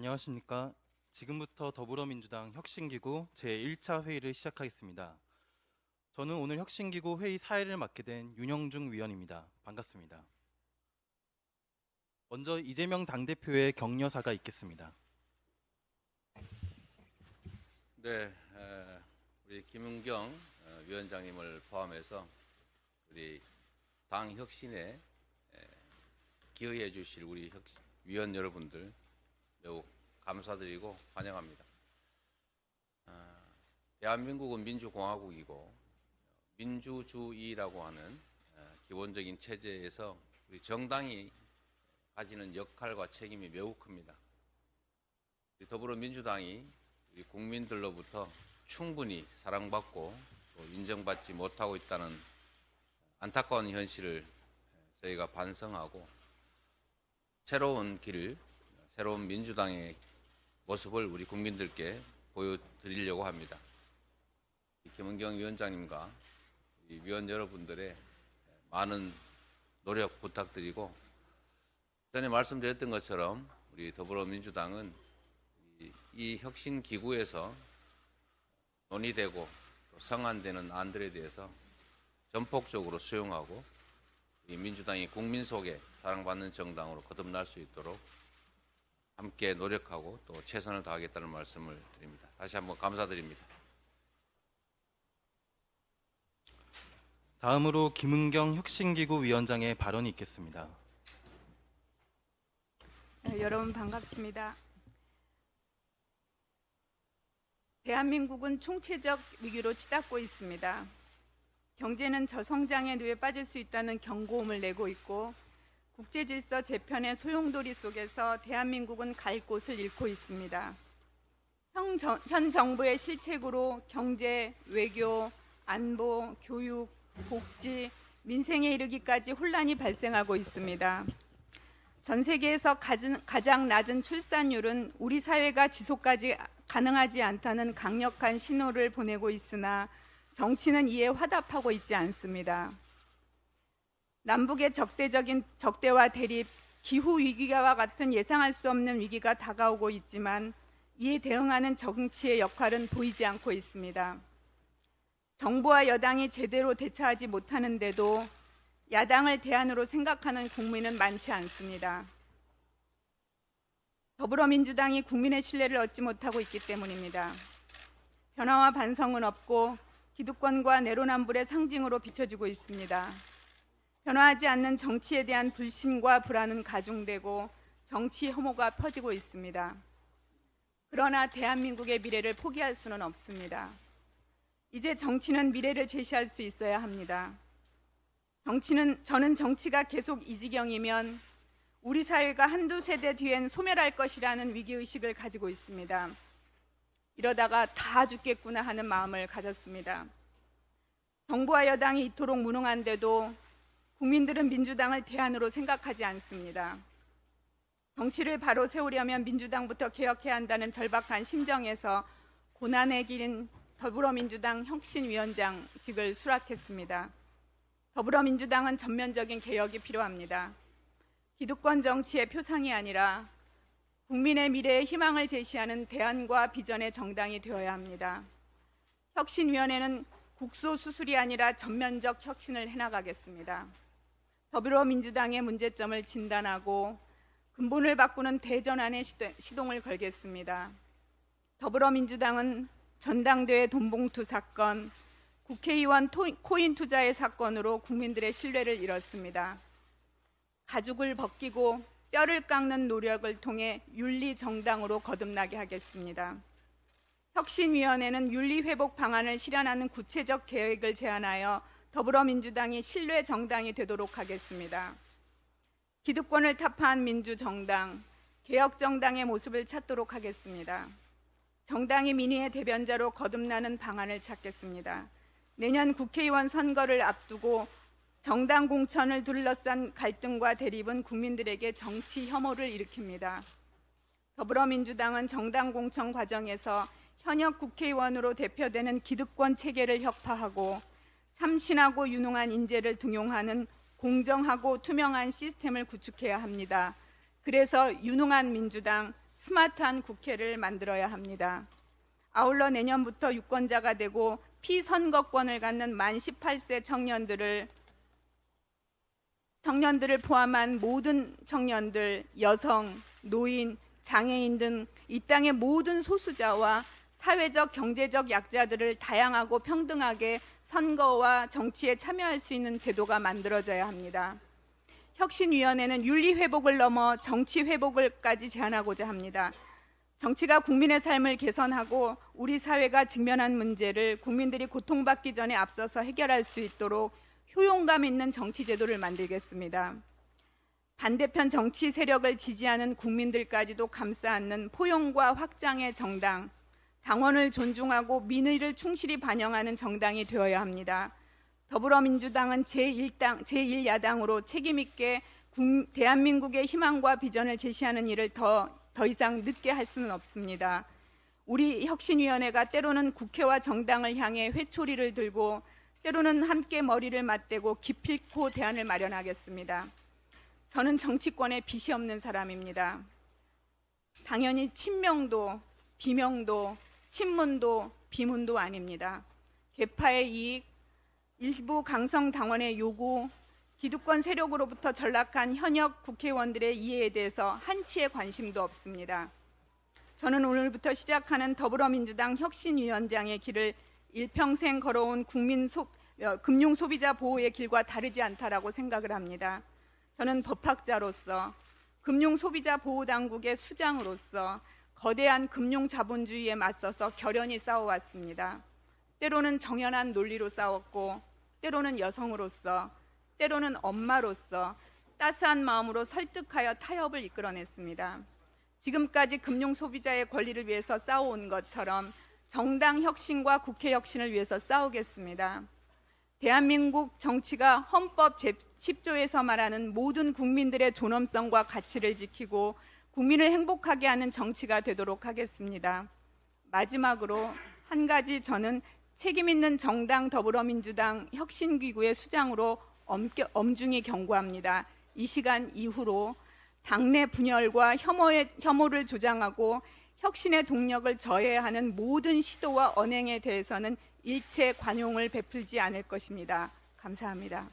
안녕하십니까. 지금부터 더불어민주당 혁신기구 제1차 회의를 시작하겠습니다. 저는 오늘 혁신기구 회의 사회를 맡게 된 윤영중 위원입니다. 반갑습니다. 먼저 이재명 당대표의 격려사가 있겠습니다. 네, 우리 김은경 위원장님을 포함해서 우리 당 혁신에 기여해 주실 우리 위원 여러분들 매우 감사드리고 환영합니다. 대한민국은 민주공화국이고 민주주의라고 하는 기본적인 체제에서 우리 정당이 가지는 역할과 책임이 매우 큽니다. 우리 더불어민주당이 우리 국민들로부터 충분히 사랑받고 또 인정받지 못하고 있다는 안타까운 현실을 저희가 반성하고 새로운 길, 새로운 민주당의 모습을 우리 국민들께 보여드리려고 합니다. 김은경 위원장님과 위원 여러분들의 많은 노력 부탁드리고, 전에 말씀드렸던 것처럼 우리 더불어민주당은 이 혁신기구에서 논의되고 성안되는 안들에 대해서 전폭적으로 수용하고 이 민주당이 국민 속에 사랑받는 정당으로 거듭날 수 있도록 함께 노력하고 또 최선을 다하겠다는 말씀을 드립니다. 다시 한번 감사드립니다. 다음으로 김은경 혁신기구 위원장의 발언이 있겠습니다. 여러분 반갑습니다. 대한민국은 총체적 위기로 치닫고 있습니다. 경제는 저성장의 늪에 빠질 수 있다는 경고음을 내고 있고 국제질서 재편의 소용돌이 속에서 대한민국은 갈 곳을 잃고 있습니다. 현 정부의 실책으로 경제, 외교, 안보, 교육, 복지, 민생에 이르기까지 혼란이 발생하고 있습니다. 전 세계에서 가장 낮은 출산율은 우리 사회가 지속까지 가능하지 않다는 강력한 신호를 보내고 있으나 정치는 이에 화답하고 있지 않습니다. 남북의 적대와 대립, 기후위기와 같은 예상할 수 없는 위기가 다가오고 있지만 이에 대응하는 정치의 역할은 보이지 않고 있습니다. 정부와 여당이 제대로 대처하지 못하는데도 야당을 대안으로 생각하는 국민은 많지 않습니다. 더불어민주당이 국민의 신뢰를 얻지 못하고 있기 때문입니다. 변화와 반성은 없고 기득권과 내로남불의 상징으로 비춰지고 있습니다. 변화하지 않는 정치에 대한 불신과 불안은 가중되고 정치 혐오가 퍼지고 있습니다. 그러나 대한민국의 미래를 포기할 수는 없습니다. 이제 정치는 미래를 제시할 수 있어야 합니다. 저는 정치가 계속 이 지경이면 우리 사회가 한두 세대 뒤엔 소멸할 것이라는 위기의식을 가지고 있습니다. 이러다가 다 죽겠구나 하는 마음을 가졌습니다. 정부와 여당이 이토록 무능한데도 국민들은 민주당을 대안으로 생각하지 않습니다. 정치를 바로 세우려면 민주당부터 개혁해야 한다는 절박한 심정에서 고난의 길인 더불어민주당 혁신위원장직을 수락했습니다. 더불어민주당은 전면적인 개혁이 필요합니다. 기득권 정치의 표상이 아니라 국민의 미래에 희망을 제시하는 대안과 비전의 정당이 되어야 합니다. 혁신위원회는 국소수술이 아니라 전면적 혁신을 해나가겠습니다. 더불어민주당의 문제점을 진단하고 근본을 바꾸는 대전환의 시동을 걸겠습니다. 더불어민주당은 전당대회 돈봉투 사건, 국회의원 코인 투자의 사건으로 국민들의 신뢰를 잃었습니다. 가죽을 벗기고 뼈를 깎는 노력을 통해 윤리정당으로 거듭나게 하겠습니다. 혁신위원회는 윤리회복 방안을 실현하는 구체적 계획을 제안하여 더불어민주당이 신뢰정당이 되도록 하겠습니다. 기득권을 타파한 민주정당, 개혁정당의 모습을 찾도록 하겠습니다. 정당이 민의의 대변자로 거듭나는 방안을 찾겠습니다. 내년 국회의원 선거를 앞두고 정당 공천을 둘러싼 갈등과 대립은 국민들에게 정치 혐오를 일으킵니다. 더불어민주당은 정당 공천 과정에서 현역 국회의원으로 대표되는 기득권 체계를 혁파하고 참신하고 유능한 인재를 등용하는 공정하고 투명한 시스템을 구축해야 합니다. 그래서 유능한 민주당, 스마트한 국회를 만들어야 합니다. 아울러 내년부터 유권자가 되고 피선거권을 갖는 만 18세 청년들을 포함한 모든 청년들, 여성, 노인, 장애인 등 이 땅의 모든 소수자와 사회적, 경제적 약자들을 다양하고 평등하게 선거와 정치에 참여할 수 있는 제도가 만들어져야 합니다. 혁신위원회는 윤리회복을 넘어 정치회복을까지 제안하고자 합니다. 정치가 국민의 삶을 개선하고 우리 사회가 직면한 문제를 국민들이 고통받기 전에 앞서서 해결할 수 있도록 효용감 있는 정치 제도를 만들겠습니다. 반대편 정치 세력을 지지하는 국민들까지도 감싸 안는 포용과 확장의 정당, 당원을 존중하고 민의를 충실히 반영하는 정당이 되어야 합니다. 더불어민주당은 제1야당으로 책임있게 대한민국의 희망과 비전을 제시하는 일을 더 이상 늦게 할 수는 없습니다. 우리 혁신위원회가 때로는 국회와 정당을 향해 회초리를 들고 때로는 함께 머리를 맞대고 기필코 대안을 마련하겠습니다. 저는 정치권에 빚이 없는 사람입니다. 당연히 친명도, 비명도, 친문도, 비문도 아닙니다. 계파의 이익, 일부 강성 당원의 요구, 기득권 세력으로부터 전락한 현역 국회의원들의 이해에 대해서 한치의 관심도 없습니다. 저는 오늘부터 시작하는 더불어민주당 혁신위원장의 길을 일평생 걸어온 금융 소비자 보호의 길과 다르지 않다라고 생각을 합니다. 저는 법학자로서 금융 소비자 보호 당국의 수장으로서 거대한 금융 자본주의에 맞서서 결연히 싸워왔습니다. 때로는 정연한 논리로 싸웠고 때로는 여성으로서 때로는 엄마로서 따스한 마음으로 설득하여 타협을 이끌어냈습니다. 지금까지 금융 소비자의 권리를 위해서 싸워온 것처럼 정당 혁신과 국회 혁신을 위해서 싸우겠습니다. 대한민국 정치가 헌법 제10조에서 말하는 모든 국민들의 존엄성과 가치를 지키고 국민을 행복하게 하는 정치가 되도록 하겠습니다. 마지막으로 한 가지 저는 책임있는 정당 더불어민주당 혁신기구의 수장으로 엄중히 경고합니다. 이 시간 이후로 당내 분열과 혐오를 조장하고 혁신의 동력을 저해하는 모든 시도와 언행에 대해서는 일체 관용을 베풀지 않을 것입니다. 감사합니다.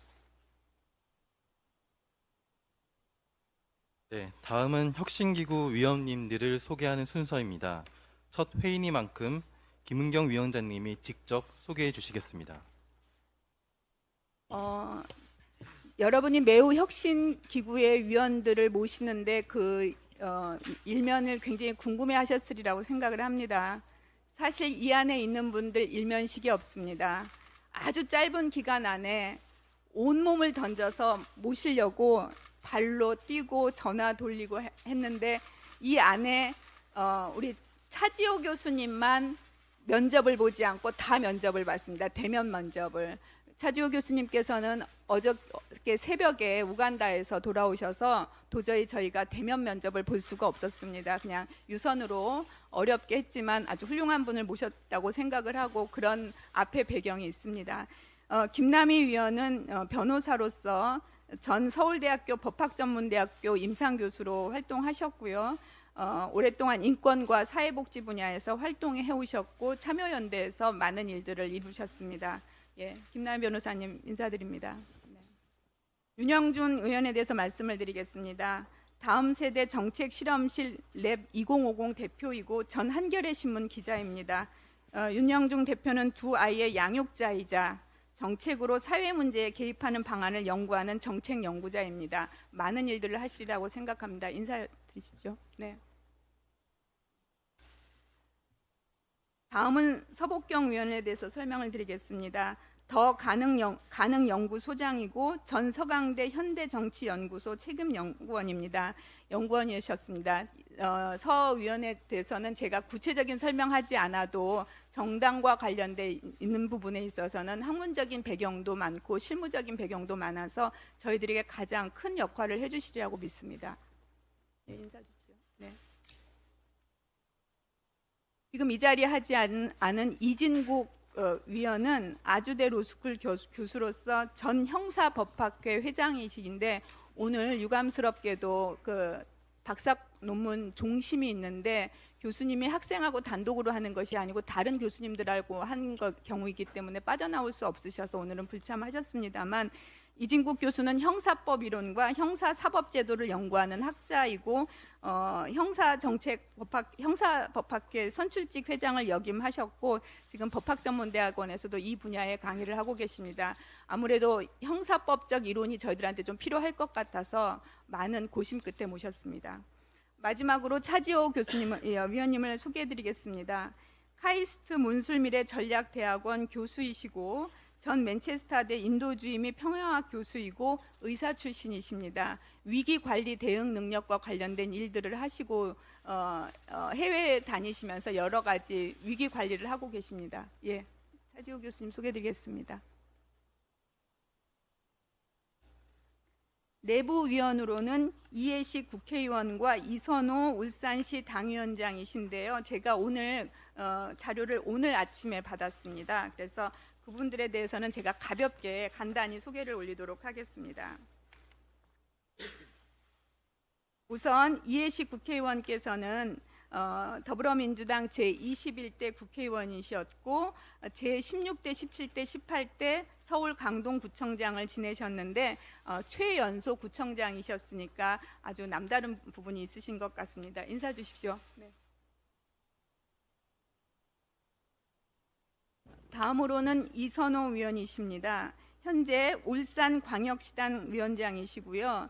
네, 다음은 혁신기구 위원님들을 소개하는 순서입니다. 첫 회의니만큼 김은경 위원장님이 직접 소개해 주시겠습니다. 여러분이 매우 혁신기구의 위원들을 모시는데 그 일면을 굉장히 궁금해하셨으리라고 생각을 합니다. 사실 이 안에 있는 분들 일면식이 없습니다. 아주 짧은 기간 안에 온몸을 던져서 모시려고 발로 뛰고 전화 돌리고 했는데 이 안에 우리 차지호 교수님만 면접을 보지 않고 다 면접을 봤습니다. 대면 면접을. 차지호 교수님께서는 어저께 새벽에 우간다에서 돌아오셔서 도저히 저희가 대면 면접을 볼 수가 없었습니다. 그냥 유선으로 어렵게 했지만 아주 훌륭한 분을 모셨다고 생각을 하고 그런 앞에 배경이 있습니다. 김남희 위원은 변호사로서 전 서울대학교 법학전문대학교 임상교수로 활동하셨고요. 오랫동안 인권과 사회복지 분야에서 활동해 오셨고 참여연대에서 많은 일들을 이루셨습니다. 예, 김남희 변호사님 인사드립니다. 네. 윤영준 의원에 대해서 말씀을 드리겠습니다. 다음 세대 정책 실험실 랩 2050 대표이고 전 한겨레 신문 기자입니다. 윤영중 대표는 두 아이의 양육자이자 정책으로 사회 문제에 개입하는 방안을 연구하는 정책 연구자입니다. 많은 일들을 하시리라고 생각합니다. 인사드리시죠. 네. 다음은 서복경 위원에 대해서 설명을 드리겠습니다. 더 가능연구소장이고 전 서강대 현대정치연구소 책임연구원입니다. 연구원이셨습니다. 서 위원에 대해서는 제가 구체적인 설명하지 않아도 정당과 관련돼 있는 부분에 있어서는 학문적인 배경도 많고 실무적인 배경도 많아서 저희들에게 가장 큰 역할을 해주시리라고 믿습니다. 네, 인사 주십시오. 네. 지금 이 자리에 하지 않은 이진국 위원은 아주대 로스쿨 교수로서 전 형사법학회 회장이시긴데 오늘 유감스럽게도 그 논문 종심이 있는데 교수님이 학생하고 단독으로 하는 것이 아니고 다른 교수님들하고 한 경우이기 때문에 빠져나올 수 없으셔서 오늘은 불참하셨습니다만, 이진국 교수는 형사법 이론과 형사사법제도를 연구하는 학자이고 형사법학회 선출직 회장을 역임하셨고 지금 법학전문대학원에서도 이 분야의 강의를 하고 계십니다. 아무래도 형사법적 이론이 저희들한테 좀 필요할 것 같아서 많은 고심 끝에 모셨습니다. 마지막으로 차지호 위원님을 소개해드리겠습니다. 카이스트 몬술미래 전략대학원 교수이시고 전 맨체스터대 인도주의 및 평화학 교수이고 의사 출신이십니다. 위기관리 대응 능력과 관련된 일들을 하시고 해외에 다니시면서 여러 가지 위기관리를 하고 계십니다. 예, 차지호 교수님 소개해드리겠습니다. 내부위원으로는 이해식 국회의원과 이선호 울산시 당위원장이신데요. 제가 오늘 자료를 오늘 아침에 받았습니다. 그래서 그분들에 대해서는 제가 가볍게 간단히 소개를 올리도록 하겠습니다. 우선 이해식 국회의원께서는 더불어민주당 제21대 국회의원이셨고 제16대, 17대, 18대 서울 강동구청장을 지내셨는데 최연소 구청장이셨으니까 아주 남다른 부분이 있으신 것 같습니다. 인사 주십시오. 네. 다음으로는 이선호 위원이십니다. 현재 울산광역시당 위원장이시고요.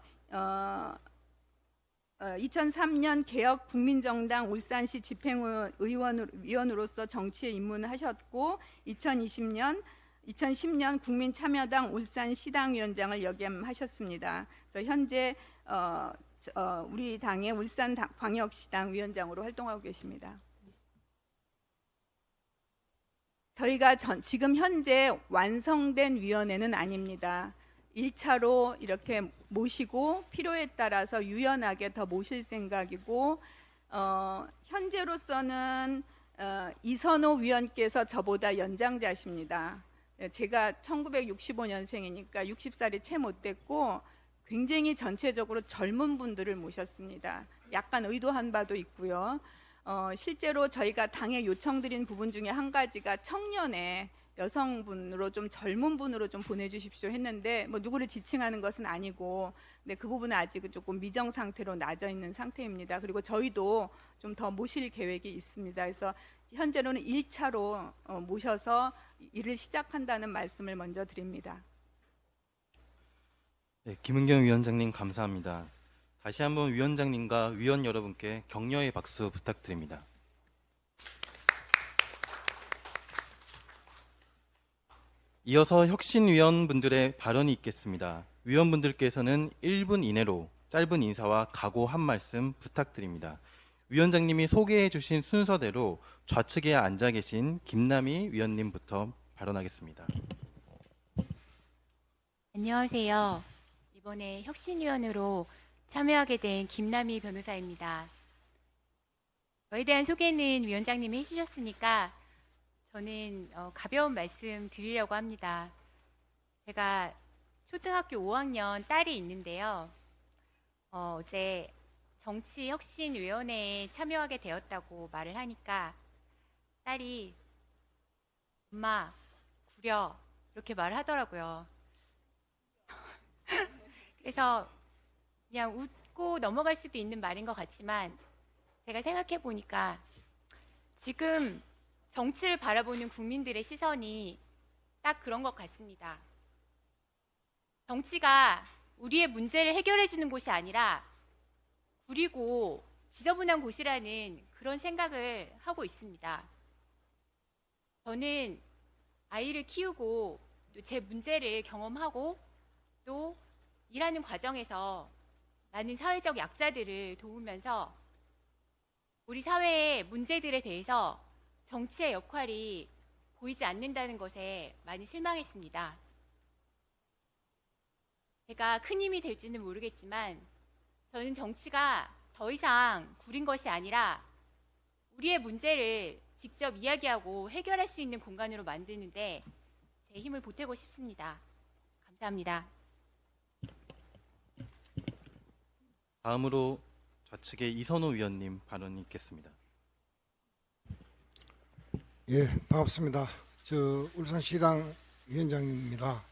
2003년 개혁 국민정당 울산시 집행위원으로서 정치에 입문하셨고 2010년 국민참여당 울산시당위원장을 역임하셨습니다. 그래서 현재 우리 당의 울산광역시당 위원장으로 활동하고 계십니다. 저희가 지금 현재 완성된 위원회는 아닙니다. 1차로 이렇게 모시고 필요에 따라서 유연하게 더 모실 생각이고 현재로서는 이선호 위원께서 저보다 연장자십니다. 제가 1965년생이니까 60살이 채 못 됐고 굉장히 전체적으로 젊은 분들을 모셨습니다. 약간 의도한 바도 있고요. 실제로 저희가 당에 요청드린 부분 중에 한 가지가 청년의 여성분으로 좀 젊은 분으로 좀 보내주십시오 했는데 뭐 누구를 지칭하는 것은 아니고 근데 그 부분은 아직은 조금 미정 상태로 낮아 있는 상태입니다. 그리고 저희도 좀 더 모실 계획이 있습니다. 그래서 현재로는 1차로 모셔서 일을 시작한다는 말씀을 먼저 드립니다. 네, 김은경 위원장님 감사합니다. 다시 한번 위원장님과 위원 여러분께 격려의 박수 부탁드립니다. 이어서 혁신위원분들의 발언이 있겠습니다. 위원분들께서는 1분 이내로 짧은 인사와 각오 한 말씀 부탁드립니다. 위원장님이 소개해 주신 순서대로 좌측에 앉아 계신 김남희 위원님부터 발언하겠습니다. 안녕하세요. 이번에 혁신위원으로 참여하게 된 김남희 변호사입니다. 저에 대한 소개는 위원장님이 해주셨으니까 저는 가벼운 말씀 드리려고 합니다. 제가 초등학교 5학년 딸이 있는데요. 어제 정치혁신위원회에 참여하게 되었다고 말을 하니까 딸이 엄마 구려 이렇게 말을 하더라고요. 그래서 그냥 웃고 넘어갈 수도 있는 말인 것 같지만 제가 생각해 보니까 지금 정치를 바라보는 국민들의 시선이 딱 그런 것 같습니다. 정치가 우리의 문제를 해결해 주는 곳이 아니라 구리고 지저분한 곳이라는 그런 생각을 하고 있습니다. 저는 아이를 키우고 또 제 문제를 경험하고 또 일하는 과정에서 많은 사회적 약자들을 도우면서 우리 사회의 문제들에 대해서 정치의 역할이 보이지 않는다는 것에 많이 실망했습니다. 제가 큰 힘이 될지는 모르겠지만 저는 정치가 더 이상 구린 것이 아니라 우리의 문제를 직접 이야기하고 해결할 수 있는 공간으로 만드는데 제 힘을 보태고 싶습니다. 감사합니다. 다음으로 좌측에 이선호 위원님 발언이 있겠습니다. 예, 반갑습니다. 울산시당 위원장입니다.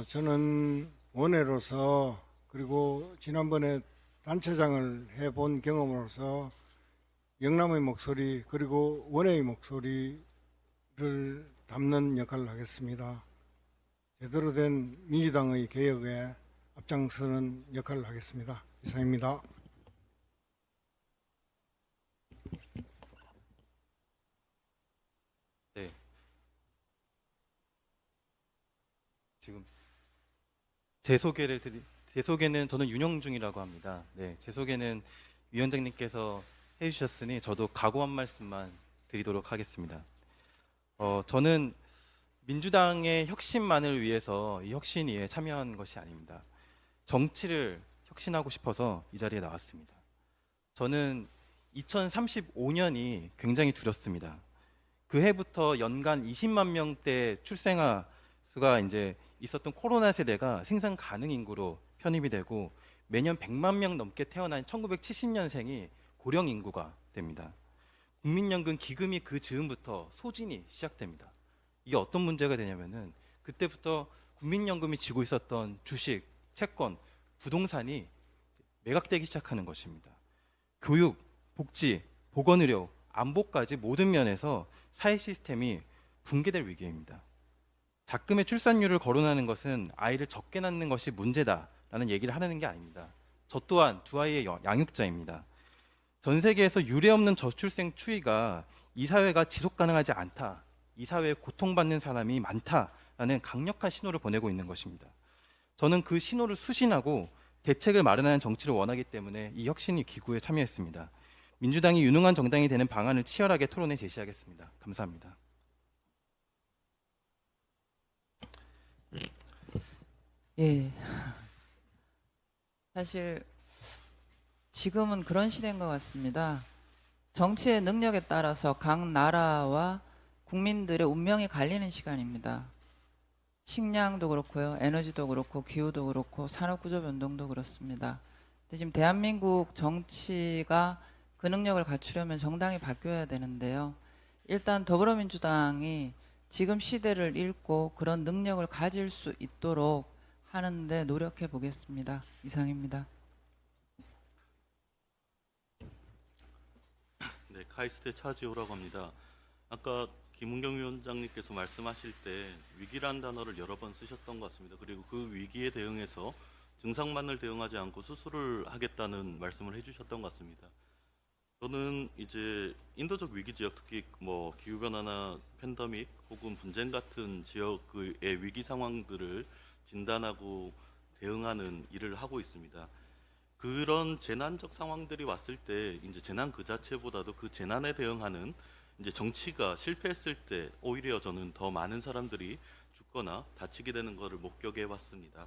저는 원외로서 그리고 지난번에 단체장을 해본 경험으로서 영남의 목소리 그리고 원외의 목소리를 담는 역할을 하겠습니다. 제대로 된 민주당의 개혁에 앞장서는 역할을 하겠습니다. 이상입니다. 네. 지금 제 소개는 저는 윤영중이라고 합니다. 네, 제 소개는 위원장님께서 해주셨으니 저도 각오한 말씀만 드리도록 하겠습니다. 저는 민주당의 혁신만을 위해서 이 혁신위에 참여한 것이 아닙니다. 정치를 혁신하고 싶어서 이 자리에 나왔습니다. 저는 2035년이 굉장히 두렵습니다. 그 해부터 연간 20만 명대 출생아 수가 이제 있었던 코로나 세대가 생산 가능 인구로 편입이 되고 매년 100만 명 넘게 태어난 1970년생이 고령 인구가 됩니다. 국민연금 기금이 그 즈음부터 소진이 시작됩니다. 이게 어떤 문제가 되냐면은 그때부터 국민연금이 쥐고 있었던 주식, 채권, 부동산이 매각되기 시작하는 것입니다. 교육, 복지, 보건의료, 안보까지 모든 면에서 사회 시스템이 붕괴될 위기입니다. 작금의 출산율을 거론하는 것은 아이를 적게 낳는 것이 문제다라는 얘기를 하는 게 아닙니다. 저 또한 두 아이의 양육자입니다. 전 세계에서 유례없는 저출생 추이가 이 사회가 지속 가능하지 않다, 이 사회에 고통받는 사람이 많다라는 강력한 신호를 보내고 있는 것입니다. 저는 그 신호를 수신하고 대책을 마련하는 정치를 원하기 때문에 이 혁신위 기구에 참여했습니다. 민주당이 유능한 정당이 되는 방안을 치열하게 토론해 제시하겠습니다. 감사합니다. 예. 사실 지금은 그런 시대인 것 같습니다. 정치의 능력에 따라서 각 나라와 국민들의 운명이 갈리는 시간입니다. 식량도 그렇고요, 에너지도 그렇고, 기후도 그렇고, 산업구조 변동도 그렇습니다. 근데 지금 대한민국 정치가 그 능력을 갖추려면 정당이 바뀌어야 되는데요. 일단 더불어민주당이 지금 시대를 읽고 그런 능력을 가질 수 있도록 하는데 노력해 보겠습니다. 이상입니다. 네, 카이스트 차지호라고 합니다. 아까 김은경 위원장님께서 말씀하실 때 위기란 단어를 여러 번 쓰셨던 것 같습니다. 그리고 그 위기에 대응해서 증상만을 대응하지 않고 수술을 하겠다는 말씀을 해주셨던 것 같습니다. 저는 이제 인도적 위기 지역, 특히 뭐 기후변화나 팬데믹 혹은 분쟁 같은 지역의 위기 상황들을 진단하고 대응하는 일을 하고 있습니다. 그런 재난적 상황들이 왔을 때 이제 재난 그 자체보다도 그 재난에 대응하는 이제 정치가 실패했을 때 오히려 저는 더 많은 사람들이 죽거나 다치게 되는 것을 목격해 왔습니다.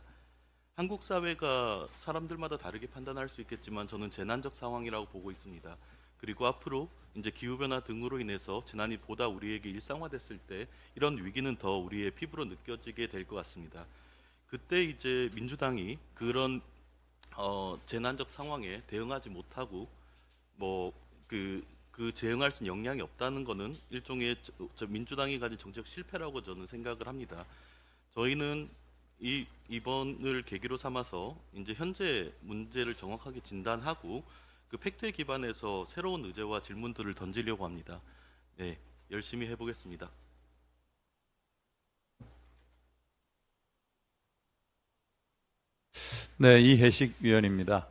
한국 사회가 사람들마다 다르게 판단할 수 있겠지만 저는 재난적 상황이라고 보고 있습니다. 그리고 앞으로 이제 기후변화 등으로 인해서 재난이 보다 우리에게 일상화됐을 때 이런 위기는 더 우리의 피부로 느껴지게 될 것 같습니다. 그때 이제 민주당이 그런 재난적 상황에 대응하지 못하고 그 대응할 수 있는 역량이 없다는 것은 일종의 민주당이 가진 정책 실패라고 저는 생각을 합니다. 저희는 이번을 계기로 삼아서 이제 현재 문제를 정확하게 진단하고 그 팩트에 기반해서 새로운 의제와 질문들을 던지려고 합니다. 네, 열심히 해보겠습니다. 네, 이해식 위원입니다.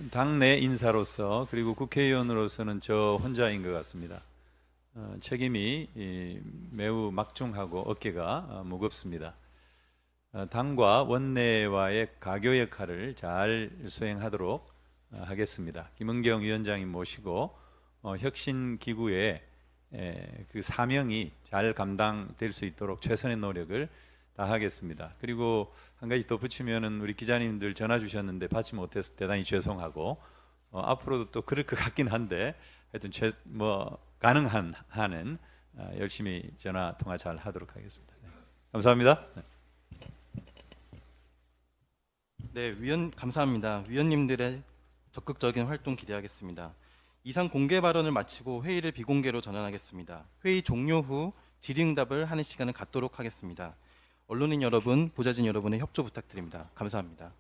당내 인사로서 그리고 국회의원으로서는 저 혼자인 것 같습니다. 책임이 매우 막중하고 어깨가 무겁습니다. 당과 원내와의 가교 역할을 잘 수행하도록 하겠습니다. 김은경 위원장님 모시고 혁신기구의 그 사명이 잘 감당될 수 있도록 최선의 노력을 다하겠습니다. 그리고 한 가지 덧붙이면은 우리 기자님들 전화 주셨는데 받지 못해서 대단히 죄송하고 앞으로도 또 그럴 것 같긴 한데 하여튼 가능한 한은 열심히 전화 통화 잘 하도록 하겠습니다. 네. 감사합니다. 네, 감사합니다. 위원님들의 적극적인 활동 기대하겠습니다. 이상 공개 발언을 마치고 회의를 비공개로 전환하겠습니다. 회의 종료 후 질의응답을 하는 시간을 갖도록 하겠습니다. 언론인 여러분, 보좌진 여러분의 협조 부탁드립니다. 감사합니다.